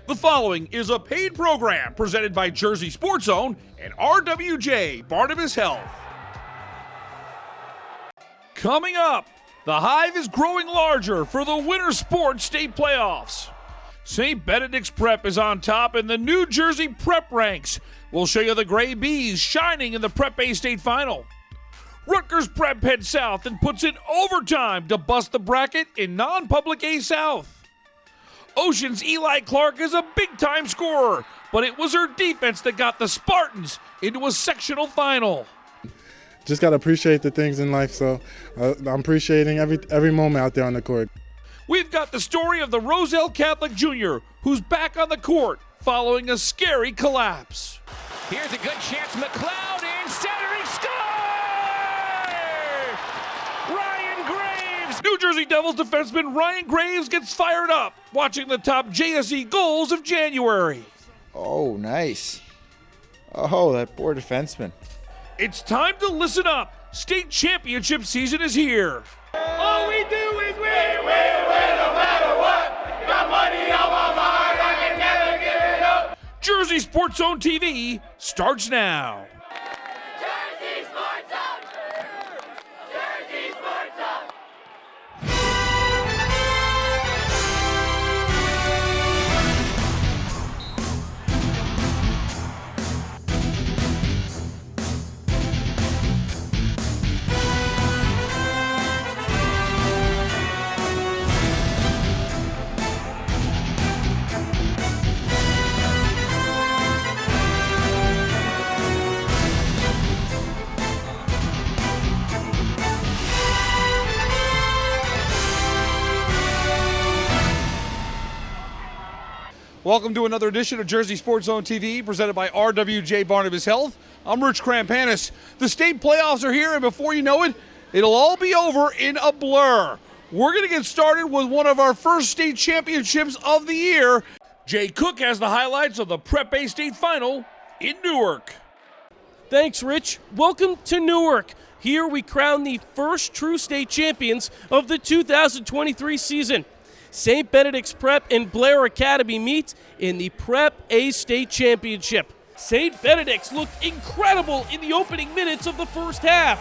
The following is a paid program presented by Jersey Sports Zone and RWJ Barnabas Health. Coming up, the Hive is growing larger for the Winter Sports State Playoffs. St. Benedict's Prep is on top in the New Jersey Prep ranks. We'll show you the Gray Bees shining in the Prep A State Final. Rutgers Prep heads south and puts in overtime to bust the bracket in non-public A South. Ocean's Eli Clark is a big-time scorer, but it was her defense that got the Spartans into a sectional final. Just got to appreciate the things in life, so I'm appreciating every moment out there on the court. We've got the story of the Roselle Catholic Jr., who's back on the court following a scary collapse. Here's a good chance, McLeod in center, he scores! Ryan Graves! New Jersey Devils defenseman Ryan Graves gets fired up watching the top JSE goals of January. Oh, nice. Oh, that poor defenseman. It's time to listen up. State championship season is here. All we do is win, win, win, no matter what. Got money on my mind, I can never give it up. Jersey Sports Zone TV starts now. Jersey Sports Zone! Jersey Sports Zone! Welcome to another edition of Jersey Sports Zone TV, presented by RWJ Barnabas Health. I'm Rich Krampanis. The state playoffs are here, and before you know it, it'll all be over in a blur. We're going to get started with one of our first state championships of the year. Jay Cook has the highlights of the Prep A State Final in Newark. Thanks, Rich. Welcome to Newark. Here we crown the first true state champions of the 2023 season. St. Benedict's Prep and Blair Academy meet in the Prep A State Championship. St. Benedict's looked incredible in the opening minutes of the first half.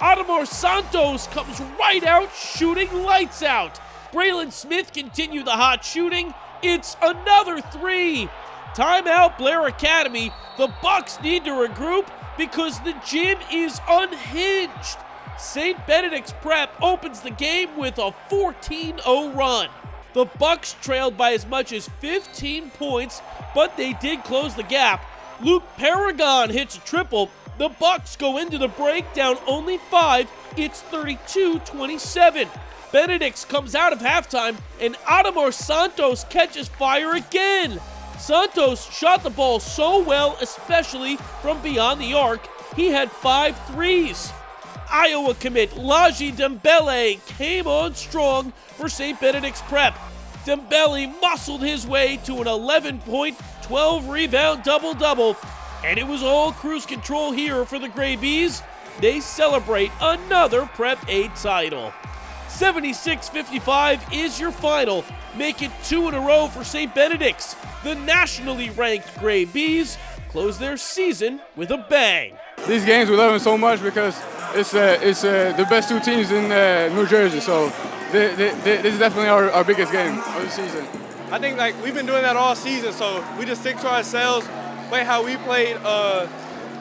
Adamar Santos comes right out, shooting lights out. Braylon Smith continued the hot shooting. It's another three. Timeout, Blair Academy. The Bucks need to regroup because the gym is unhinged. St. Benedict's Prep opens the game with a 14-0 run. The Bucks trailed by as much as 15 points, but they did close the gap. Luke Paragon hits a triple. The Bucks go into the break down only 5. It's 32-27. Benedict's comes out of halftime, and Adamar Santos catches fire again. Santos shot the ball so well, especially from beyond the arc. He had 5 threes. Iowa commit Laji Dembele came on strong for St. Benedict's Prep. Dembele muscled his way to an 11-point, 12-rebound double-double, and it was all cruise control here for the Gray Bees. They celebrate another Prep A title. 76-55 is your final. Make it 2 in a row for St. Benedict's. The nationally ranked Gray Bees close their season with a bang. These games we love them so much because it's the best 2 teams in New Jersey, so this is definitely our biggest game of the season. I think we've been doing that all season, so we just stick to ourselves, play how we played.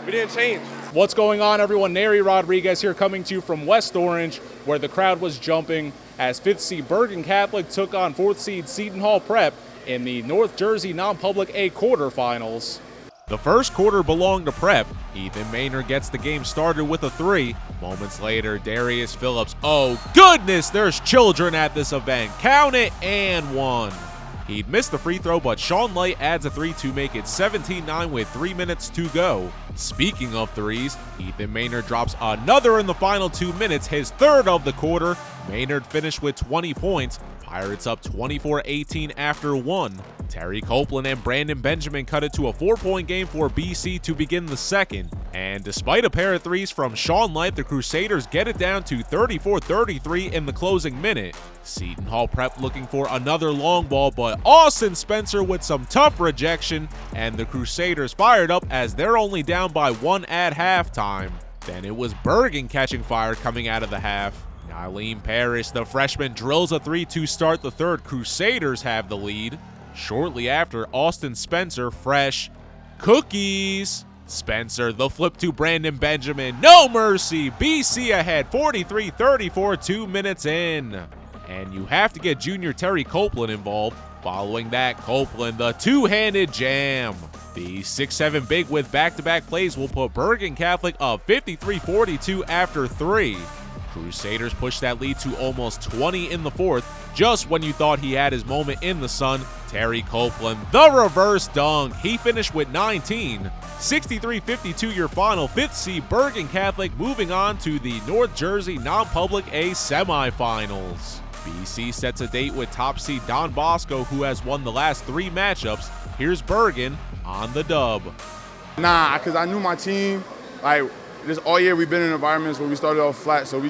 We didn't change. What's going on, everyone? Neri Rodriguez here, coming to you from West Orange, where the crowd was jumping as 5th seed Bergen Catholic took on 4th seed Seton Hall Prep in the North Jersey non-public A quarterfinals. The first quarter belonged to Prep. Ethan Maynard gets the game started with a 3. Moments later, Darius Phillips. Oh goodness, there's children at this event. Count it, and 1. He'd missed the free throw, but Sean Light adds a 3 to make it 17-9 with 3 minutes to go. Speaking of threes, Ethan Maynard drops another in the final 2 minutes, his 3rd of the quarter. Maynard finished with 20 points. Pirates up 24-18 after 1. Terry Copeland and Brandon Benjamin cut it to a 4-point game for BC to begin the second. And despite a pair of threes from Sean Light, the Crusaders get it down to 34-33 in the closing minute. Seton Hall Prep looking for another long ball, but Austin Spencer with some tough rejection, and the Crusaders fired up as they're only down by 1 at halftime. Then it was Bergen catching fire coming out of the half. Nyleen Parrish, the freshman, drills a 3 to start the third. Crusaders have the lead. Shortly after, Austin Spencer, fresh cookies. Spencer, the flip to Brandon Benjamin. No mercy. BC ahead 43-34, 2 minutes in. And you have to get junior Terry Copeland involved. Following that, Copeland, the two-handed jam. The 6'7" big with back-to-back plays will put Bergen Catholic up 53-42 after 3. Crusaders push that lead to almost 20 in the fourth. Just when you thought he had his moment in the sun, Terry Copeland, the reverse dunk. He finished with 19. 63-52 your final. 5th seed Bergen Catholic moving on to the North Jersey Non-Public A semifinals. BC sets a date with top seed Don Bosco, who has won the last 3 matchups. Here's Bergen on the dub. Nah, because I knew my team. Like, this all year we've been in environments where we started off flat, so we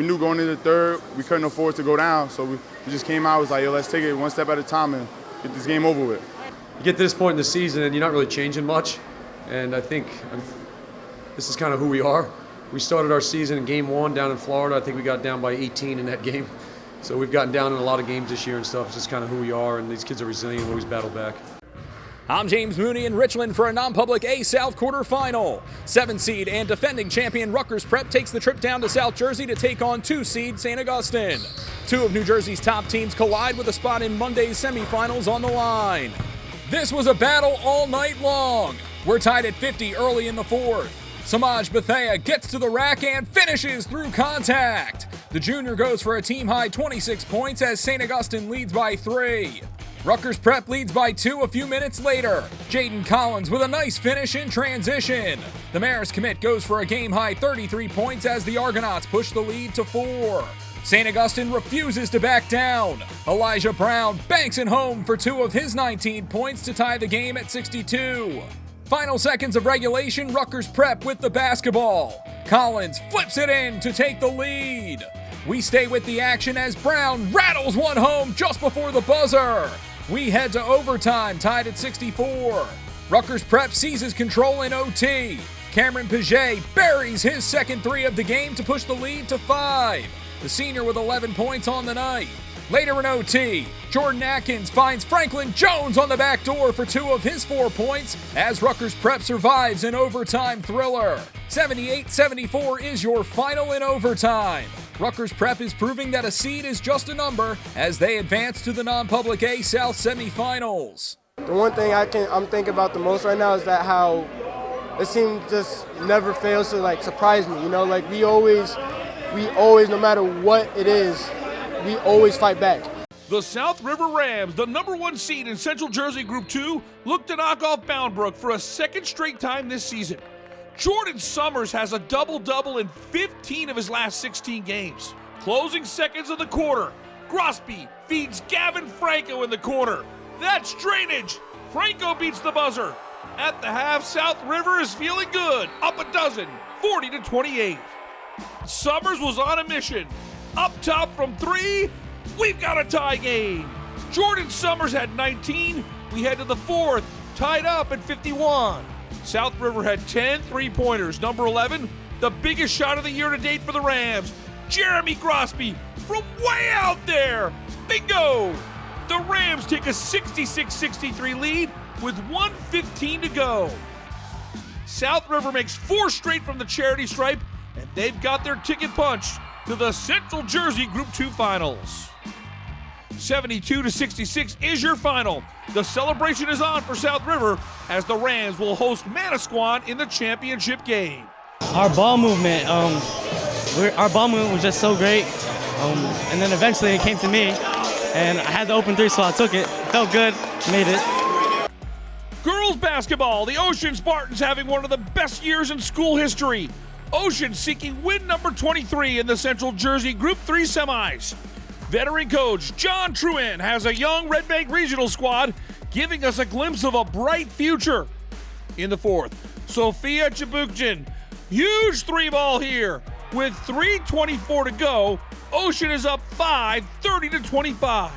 knew going into the third we couldn't afford to go down, so we just came out, was like, yo, let's take it one step at a time and get this game over with. You get to this point in the season and you're not really changing much, and I think this is kind of who we are. We started our season in game 1 down in Florida. I think we got down by 18 in that game. So we've gotten down in a lot of games this year and stuff. It's just kind of who we are, and these kids are resilient, always battle back. I'm James Mooney in Richland for a non-public A South quarterfinal. 7 seed and defending champion Rutgers Prep takes the trip down to South Jersey to take on 2 seed St. Augustine. 2 of New Jersey's top teams collide with a spot in Monday's semifinals on the line. This was a battle all night long. We're tied at 50 early in the fourth. Samaj Bethea gets to the rack and finishes through contact. The junior goes for a team-high 26 points as St. Augustine leads by 3. Rutgers Prep leads by 2 a few minutes later. Jaden Collins with a nice finish in transition. The Marist commit goes for a game-high 33 points as the Argonauts push the lead to 4. St. Augustine refuses to back down. Elijah Brown banks it home for 2 of his 19 points to tie the game at 62. Final seconds of regulation, Rutgers Prep with the basketball. Collins flips it in to take the lead. We stay with the action as Brown rattles one home just before the buzzer. We head to overtime, tied at 64. Rutgers Prep seizes control in OT. Cameron Paget buries his second 3 of the game to push the lead to 5. The senior with 11 points on the night. Later in OT, Jordan Atkins finds Franklin Jones on the back door for 2 of his 4 points as Rutgers Prep survives an overtime thriller. 78-74 is your final in overtime. Rutgers Prep is proving that a seed is just a number as they advance to the non-public A South semifinals. The one thing I'm thinking about the most right now is that how this team just never fails to surprise me. You know, we always, no matter what it is, we always fight back. The South River Rams, the #1 seed in Central Jersey Group 2, look to knock off Bound Brook for a second straight time this season. Jordan Summers has a double-double in 15 of his last 16 games. Closing seconds of the quarter, Grosby feeds Gavin Franco in the corner. That's drainage. Franco beats the buzzer. At the half, South River is feeling good, up a dozen, 40-28. Summers was on a mission. Up top from 3, we've got a tie game. Jordan Summers had 19. We head to the fourth, tied up at 51. South River had 10 3-pointers. Number 11, the biggest shot of the year to date for the Rams, Jeremy Grosby from way out there. Bingo! The Rams take a 66-63 lead with 1:15 to go. South River makes 4 straight from the charity stripe, and they've got their ticket punched to the Central Jersey Group 2 Finals. 72-66 is your final. The celebration is on for South River as the Rams will host Manasquan in the championship game. Our ball movement was just so great. And then eventually it came to me, and I had the open 3, so I took it. Felt good, made it. Girls basketball, the Ocean Spartans having one of the best years in school history. Ocean seeking win number 23 in the Central Jersey Group 3 semis. Veteran coach John Truin has a young Red Bank Regional squad giving us a glimpse of a bright future. In the fourth, Sophia Chibukjian, huge three ball here. With 3:24 to go, Ocean is up 5, 30-25.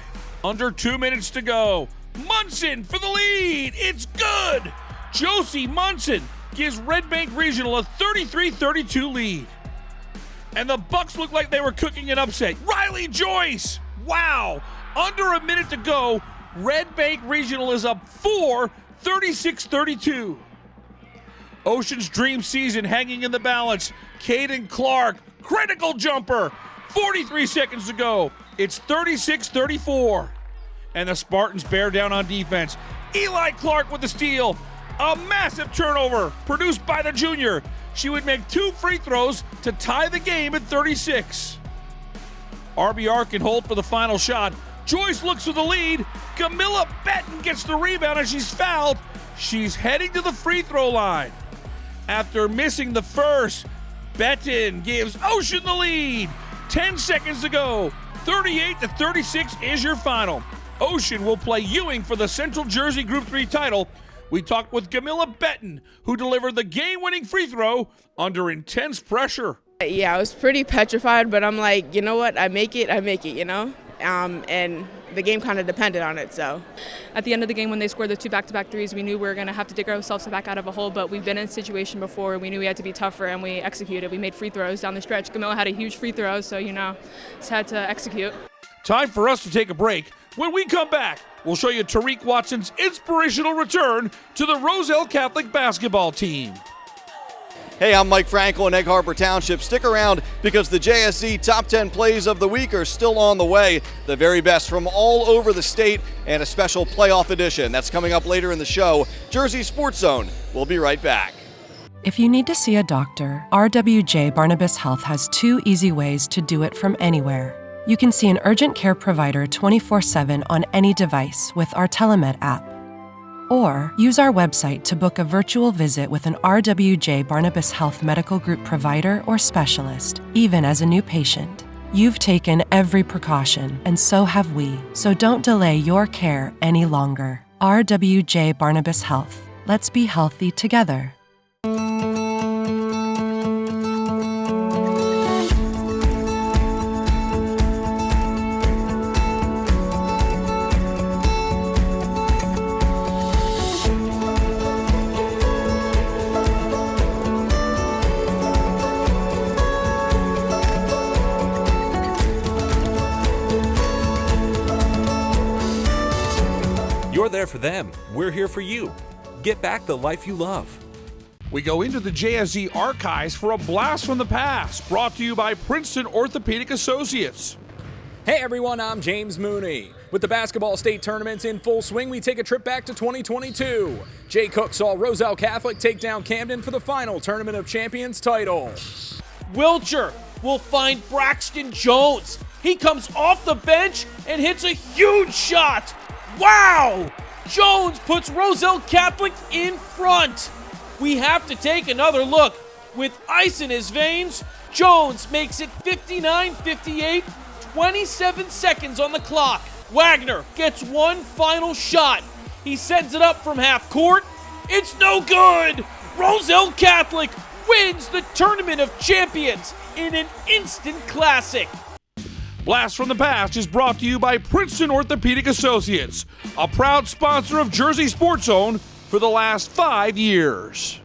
Under 2 minutes to go. Munson for the lead. It's good. Josie Munson gives Red Bank Regional a 33-32 lead. And the Bucks look like they were cooking an upset. Riley Joyce. Wow. Under a minute to go. Red Bank Regional is up 4, 36-32. Ocean's dream season hanging in the balance. Caden Clark, critical jumper. 43 seconds to go. It's 36-34. And the Spartans bear down on defense. Eli Clark with the steal. A massive turnover produced by the junior. She would make 2 free throws to tie the game at 36. RBR can hold for the final shot. Joyce looks for the lead. Camilla Benton gets the rebound and she's fouled. She's heading to the free throw line. After missing the first, Benton gives Ocean the lead. 10 seconds to go. 38-36 is your final. Ocean will play Ewing for the Central Jersey Group 3 title. We talked with Camilla Benton, who delivered the game-winning free throw under intense pressure. Yeah, I was pretty petrified, but I'm like, you know what? I make it, you know? And the game kind of depended on it, so. At the end of the game, when they scored the 2 back-to-back threes, we knew we were going to have to dig ourselves back out of a hole, but we've been in a situation before. We knew we had to be tougher, and we executed. We made free throws down the stretch. Camilla had a huge free throw, so, you know, just had to execute. Time for us to take a break. When we come back, we'll show you Tariq Watson's inspirational return to the Roselle Catholic basketball team. Hey, I'm Mike Frankel in Egg Harbor Township. Stick around because the JSC Top 10 Plays of the Week are still on the way. The very best from all over the state and a special playoff edition. That's coming up later in the show. Jersey Sports Zone. We'll be right back. If you need to see a doctor, RWJ Barnabas Health has 2 easy ways to do it from anywhere. You can see an urgent care provider 24/7 on any device with our Telemed app. Or use our website to book a virtual visit with an RWJ Barnabas Health Medical Group provider or specialist, even as a new patient. You've taken every precaution, and so have we. So don't delay your care any longer. RWJ Barnabas Health. Let's be healthy together. You're there for them. We're here for you. Get back the life you love. We go into the JSZ archives for a blast from the past, brought to you by Princeton Orthopedic Associates. Hey everyone, I'm James Mooney. With the basketball state tournaments in full swing, we take a trip back to 2022. Jay Cook saw Roselle Catholic take down Camden for the final Tournament of Champions title. Wilcher will find Braxton Jones. He comes off the bench and hits a huge shot. Wow! Jones puts Roselle Catholic in front. We have to take another look. With ice in his veins, Jones makes it 59-58, 27 seconds on the clock. Wagner gets one final shot. He sends it up from half court. It's no good! Roselle Catholic wins the Tournament of Champions in an instant classic. Blast from the Past is brought to you by Princeton Orthopedic Associates, a proud sponsor of Jersey Sports Zone for the last 5 years.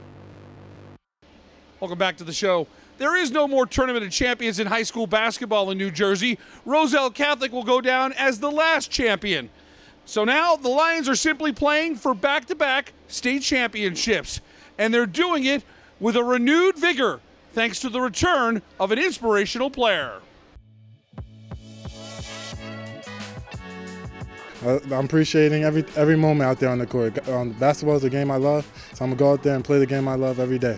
Welcome back to the show. There is no more Tournament of Champions in high school basketball in New Jersey. Roselle Catholic will go down as the last champion. So now the Lions are simply playing for back-to-back state championships, and they're doing it with a renewed vigor thanks to the return of an inspirational player. I'm appreciating every moment out there on the court. Basketball is a game I love, so I'm going to go out there and play the game I love every day.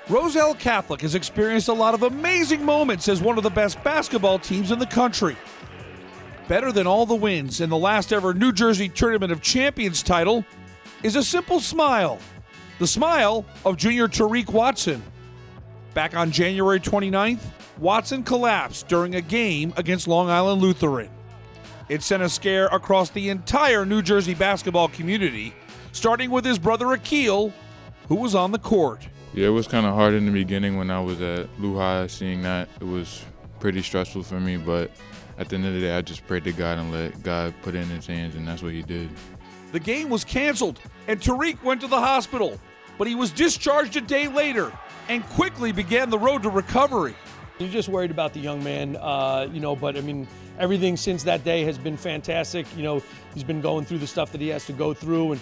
Roselle Catholic has experienced a lot of amazing moments as one of the best basketball teams in the country. Better than all the wins in the last ever New Jersey Tournament of Champions title is a simple smile. The smile of junior Tariq Watson. Back on January 29th, Watson collapsed during a game against Long Island Lutheran. It sent a scare across the entire New Jersey basketball community, starting with his brother Akil, who was on the court. Yeah, it was kind of hard in the beginning when I was at Lehigh. Seeing that, it was pretty stressful for me, but at the end of the day, I just prayed to God and let God put it in his hands, and that's what he did. The game was canceled, and Tariq went to the hospital, but he was discharged a day later and quickly began the road to recovery. You're just worried about the young man, but I mean, everything since that day has been fantastic. He's been going through the stuff that he has to go through, and,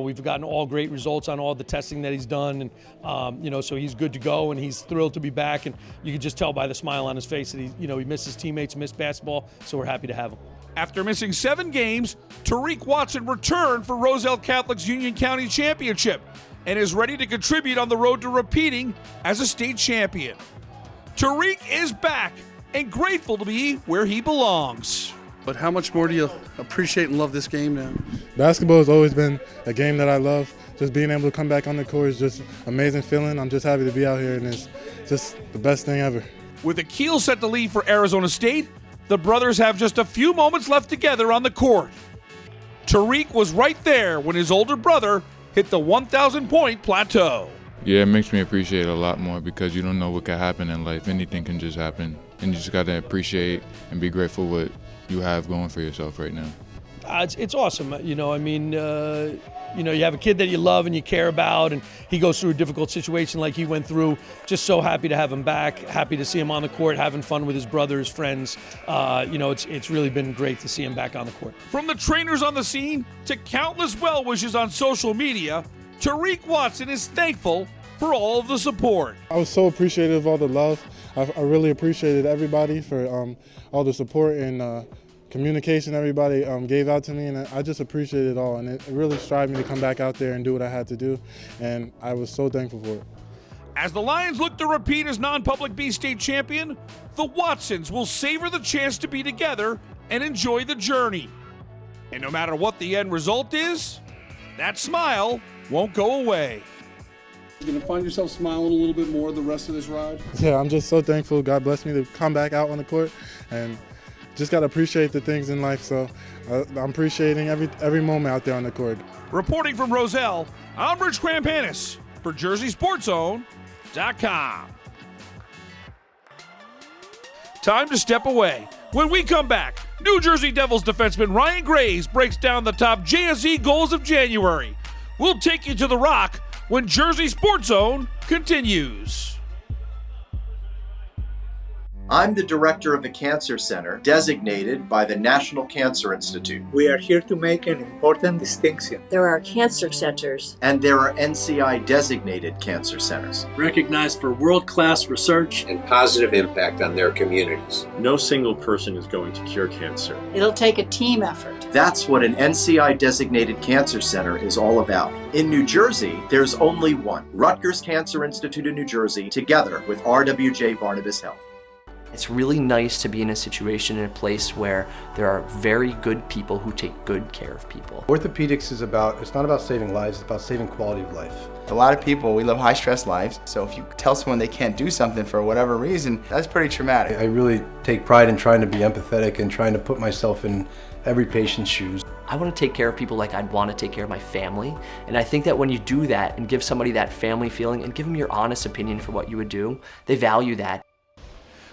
we've gotten all great results on all the testing that he's done. And, so he's good to go, and he's thrilled to be back. And you can just tell by the smile on his face that he misses teammates, missed basketball. So we're happy to have him. After missing 7 games, Tariq Watson returned for Roselle Catholic's Union County Championship and is ready to contribute on the road to repeating as a state champion. Tariq is back and grateful to be where he belongs. But how much more do you appreciate and love this game now? Basketball has always been a game that I love. Just being able to come back on the court is just an amazing feeling. I'm just happy to be out here, and it's just the best thing ever. With Akil set to lead for Arizona State, the brothers have just a few moments left together on the court. Tariq was right there when his older brother hit the 1,000-point plateau. Yeah, it makes me appreciate it a lot more because you don't know what can happen in life. Anything can just happen, and you just got to appreciate and be grateful what you have going for yourself right now. It's awesome. You have a kid that you love and you care about, and he goes through a difficult situation like he went through. Just so happy to have him back, happy to see him on the court, having fun with his brothers, friends. It's really been great to see him back on the court. From the trainers on the scene to countless well wishes on social media, Tariq Watson is thankful for all of the support. I was so appreciative of all the love. I really appreciated everybody for all the support and communication everybody gave out to me, and I just appreciate it all. And it really strived me to come back out there and do what I had to do, and I was so thankful for it. As the Lions look to repeat as non-public B state champion, the Watsons will savor the chance to be together and enjoy the journey. And no matter what the end result is, that smile won't go away. You're going to find yourself smiling a little bit more the rest of this ride? Yeah, I'm just so thankful. God blessed me to come back out on the court, and just got to appreciate the things in life. So I'm appreciating every moment out there on the court. Reporting from Roselle, I'm Rich Krampanis for JerseySportsZone.com. Time to step away. When we come back, New Jersey Devils defenseman Ryan Graves breaks down the top JSE goals of January. We'll take you to the Rock when Jersey Sports Zone continues. I'm the director of the Cancer Center, designated by the National Cancer Institute. We are here to make an important distinction. There are cancer centers. And there are NCI-designated cancer centers. Recognized for world-class research and positive impact on their communities. No single person is going to cure cancer. It'll take a team effort. That's what an NCI-designated cancer center is all about. In New Jersey, there's only one. Rutgers Cancer Institute of New Jersey, together with RWJ-Barnabas Health. It's really nice to be in a situation in a place where there are very good people who take good care of people. Orthopedics is it's not about saving lives, it's about saving quality of life. A lot of people, we live high stress lives, so if you tell someone they can't do something for whatever reason, that's pretty traumatic. I really take pride in trying to be empathetic and trying to put myself in every patient's shoes. I want to take care of people like I'd want to take care of my family, and I think that when you do that and give somebody that family feeling and give them your honest opinion for what you would do, they value that.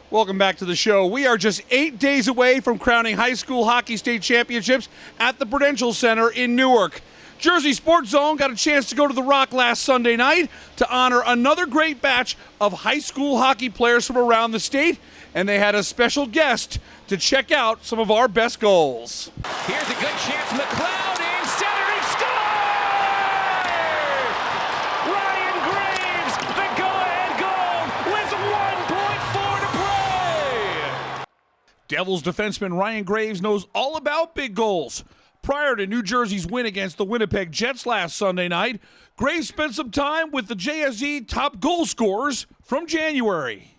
Welcome back to the show. We are just 8 days away from crowning high school hockey state championships at the Prudential Center in Newark. Jersey Sports Zone got a chance to go to the Rock last Sunday night to honor another great batch of high school hockey players from around the state, and they had a special guest to check out some of our best goals. Here's a good chance, McLeod in center, he scores! Ryan Graves, the go-ahead goal with 1.4 to play! Devils defenseman Ryan Graves knows all about big goals. Prior to New Jersey's win against the Winnipeg Jets last Sunday night, Graves spent some time with the JSE top goal scorers from January.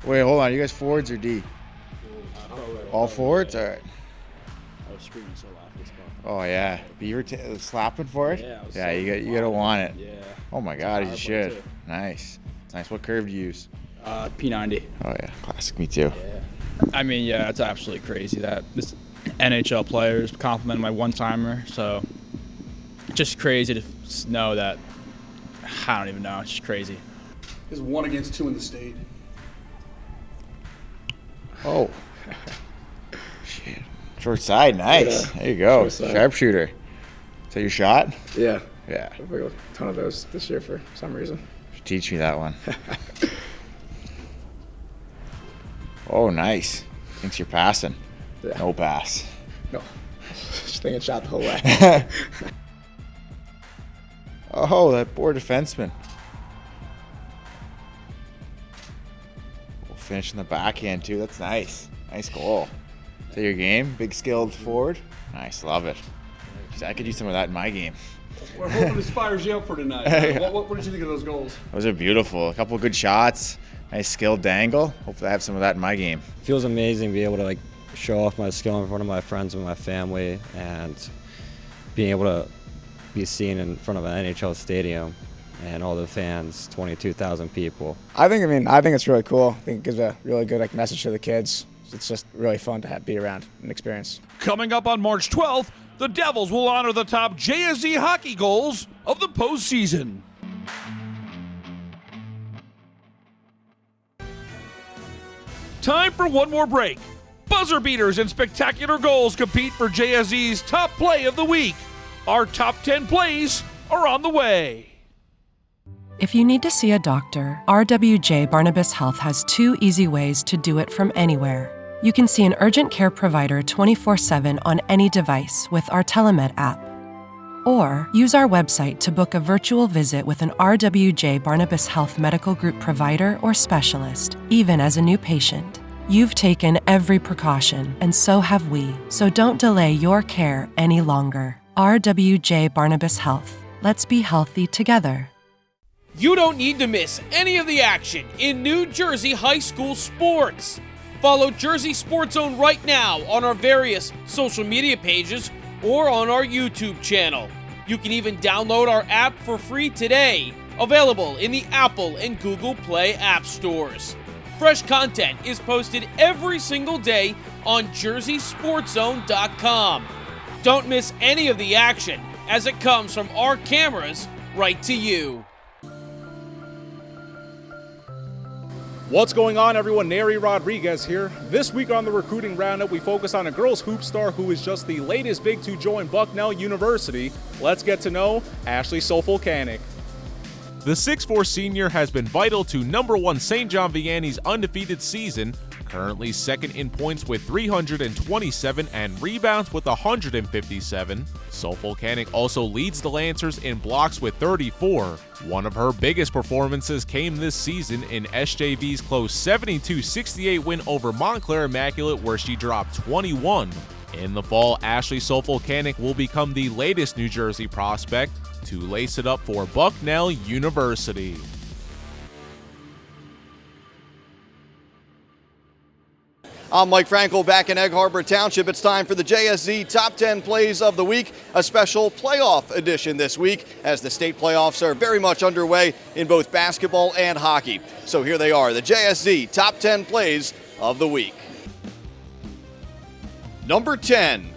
Wait, hold on. You guys forwards or D? All forwards? All right. I was screaming so loud this ball. Oh, yeah. But you were slapping for it? Yeah, you got to want it. Yeah. Oh, my God, you should. Nice. Nice. What curve do you use? P90. Oh yeah, classic. Me too. I mean, yeah, it's absolutely crazy that this NHL players complimented my one-timer. So just crazy to know that. I don't even know. It's just crazy. Is 1 against 2 in the state. Oh. Shit. Short side, nice. Yeah. There you go. Short side. Sharpshooter. Is that your shot? Yeah. Yeah. We got a ton of those this year for some reason. Teach me that one. Oh, nice. Thinks you're passing. Yeah. No pass. No. Just thinking shot the whole way. Oh, that poor defenseman. We'll finish in the backhand, too. That's nice. Nice goal. Is that your game? Big skilled forward? Nice. Love it. I could use some of that in my game. We're hoping this fires you up for tonight. Yeah. What did you think of those goals? Those are beautiful. A couple of good shots. Nice skilled dangle. Hopefully I have some of that in my game. Feels amazing to be able to show off my skill in front of my friends and my family, and being able to be seen in front of an NHL stadium and all the fans, 22,000 people. I think it's really cool. I think it gives a really good message to the kids. It's just really fun to be around and experience. Coming up on March 12th, the Devils will honor the top JSZ hockey goals of the postseason. Time for one more break. Buzzer beaters and spectacular goals compete for JSZ's top play of the week. Our top 10 plays are on the way. If you need to see a doctor, RWJ Barnabas Health has 2 easy ways to do it from anywhere. You can see an urgent care provider 24/7 on any device with our Telemed app. Or use our website to book a virtual visit with an RWJ Barnabas Health Medical Group provider or specialist, even as a new patient. You've taken every precaution, and so have we, so don't delay your care any longer. RWJ Barnabas Health. Let's be healthy together. You don't need to miss any of the action in New Jersey high school sports. Follow Jersey Sports Zone right now on our various social media pages or on our YouTube channel. You can even download our app for free today, available in the Apple and Google Play app stores. Fresh content is posted every single day on JerseySportsZone.com. Don't miss any of the action as it comes from our cameras right to you. What's going on, everyone? Neri Rodriguez here. This week on the Recruiting Roundup, we focus on a girls hoop star who is just the latest big to join Bucknell University. Let's get to know Ashley Sofulkanik. The 6'4 senior has been vital to #1 St. John Vianney's undefeated season, currently second in points with 327 and rebounds with 157. Sofulkanik also leads the Lancers in blocks with 34. One of her biggest performances came this season in SJV's close 72-68 win over Montclair Immaculate, where she dropped 21. In the fall, Ashley Sofulkanik will become the latest New Jersey prospect to lace it up for Bucknell University. I'm Mike Frankel back in Egg Harbor Township. It's time for the JSZ Top 10 Plays of the Week, a special playoff edition this week, as the state playoffs are very much underway in both basketball and hockey. So here they are, the JSZ Top 10 Plays of the Week. Number 10.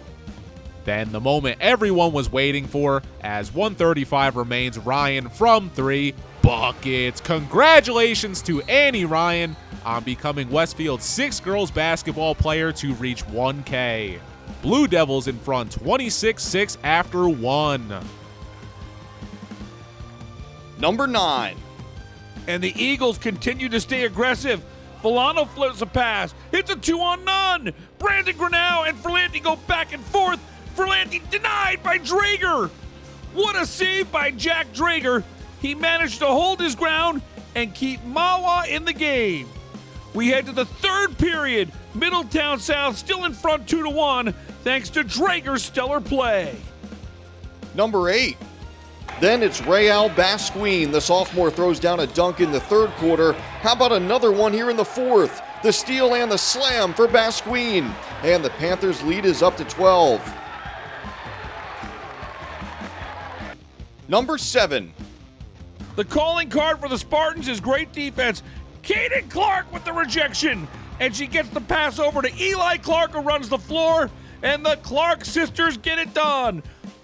Then the moment everyone was waiting for, as 135 remains, Ryan from 3, buckets. Congratulations to Annie Ryan on becoming Westfield's 6th girls basketball player to reach 1K. Blue Devils in front 26-6 after 1. Number 9. And the Eagles continue to stay aggressive. Volano flips a pass, hits a 2-on-none. Brandon Grinnell and Ferlanti go back and forth. Ferlanti denied by Drager. What a save by Jack Drager. He managed to hold his ground and keep Mawa in the game. We head to the third period. Middletown South still in front 2-1 thanks to Drager's stellar play. Number 8. Then it's Rayal Basquine. The sophomore throws down a dunk in the third quarter. How about another one here in the fourth? The steal and the slam for Basquine. And the Panthers' lead is up to 12. Number 7. The calling card for the Spartans is great defense. Kaden Clark with the rejection. And she gets the pass over to Eli Clark, who runs the floor. And the Clark sisters get it done.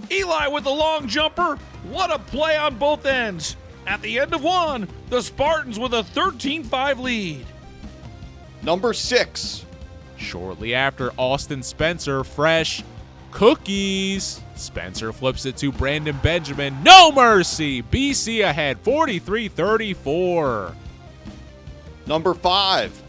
Eli with the long jumper. What a play on both ends. At the end of one, the Spartans with a 13-5 lead. Number 6. Shortly after, Austin Spencer, fresh cookies. Spencer flips it to Brandon Benjamin. No mercy. BC ahead 43-34. Number 5.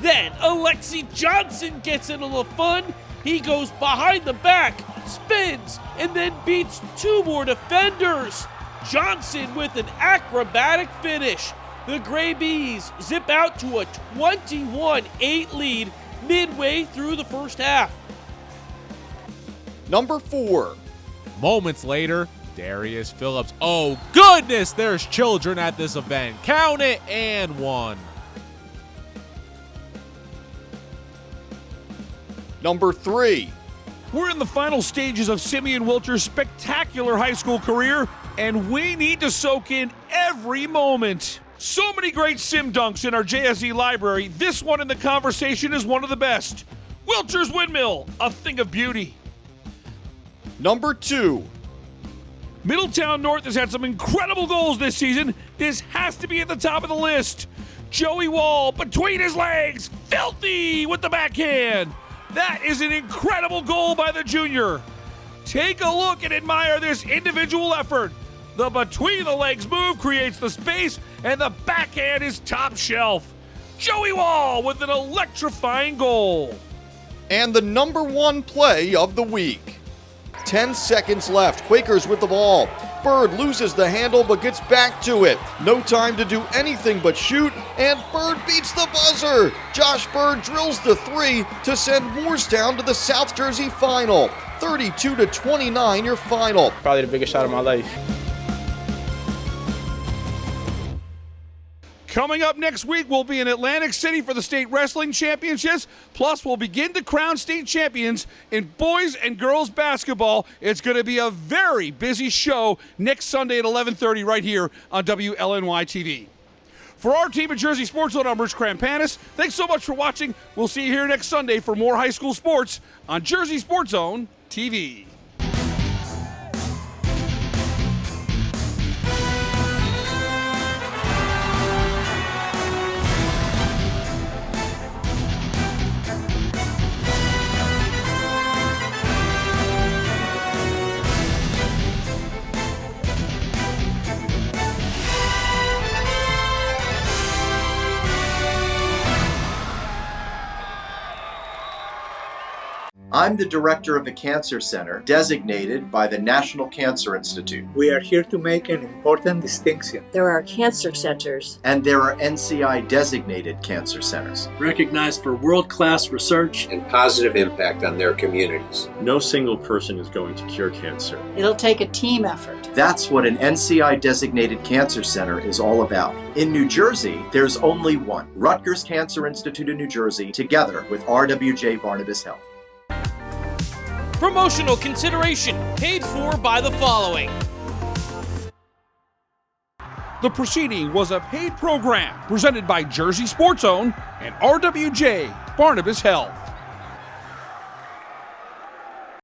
Then Alexi Johnson gets in a little fun. He goes behind the back, spins, and then beats 2 more defenders. Johnson with an acrobatic finish. The Gray Bees zip out to a 21-8 lead midway through the first half. Number 4. Moments later, Darius Phillips. Oh, goodness, there's children at this event. Count it, and 1. Number 3. We're in the final stages of Simeon Wilcher's spectacular high school career, and we need to soak in every moment. So many great sim dunks in our JSE library. This one in the conversation is one of the best. Wilcher's windmill, a thing of beauty. Number 2. Middletown North has had some incredible goals this season. This has to be at the top of the list. Joey Wall between his legs, filthy with the backhand. That is an incredible goal by the junior. Take a look and admire this individual effort. The between the legs move creates the space, and the backhand is top shelf. Joey Wall with an electrifying goal. And the number 1 play of the week. 10 seconds left. Quakers with the ball. Bird loses the handle but gets back to it. No time to do anything but shoot, and Bird beats the buzzer. Josh Bird drills the 3 to send Moorestown to the South Jersey final. 32-29 your final. Probably the biggest shot of my life. Coming up next week, we'll be in Atlantic City for the state wrestling championships. Plus, we'll begin to crown state champions in boys and girls basketball. It's going to be a very busy show next Sunday at 11:30 right here on WLNY TV. For our team at Jersey Sports Zone, I'm Rich Krampanis. Thanks so much for watching. We'll see you here next Sunday for more high school sports on Jersey Sports Zone TV. I'm the director of the Cancer Center, designated by the National Cancer Institute. We are here to make an important distinction. There are cancer centers. And there are NCI-designated cancer centers. Recognized for world-class research and positive impact on their communities. No single person is going to cure cancer. It'll take a team effort. That's what an NCI-designated cancer center is all about. In New Jersey, there's only one, Rutgers Cancer Institute in New Jersey, together with RWJ Barnabas Health. Promotional consideration paid for by the following. The proceeding was a paid program presented by Jersey Sports Zone and RWJ Barnabas Health.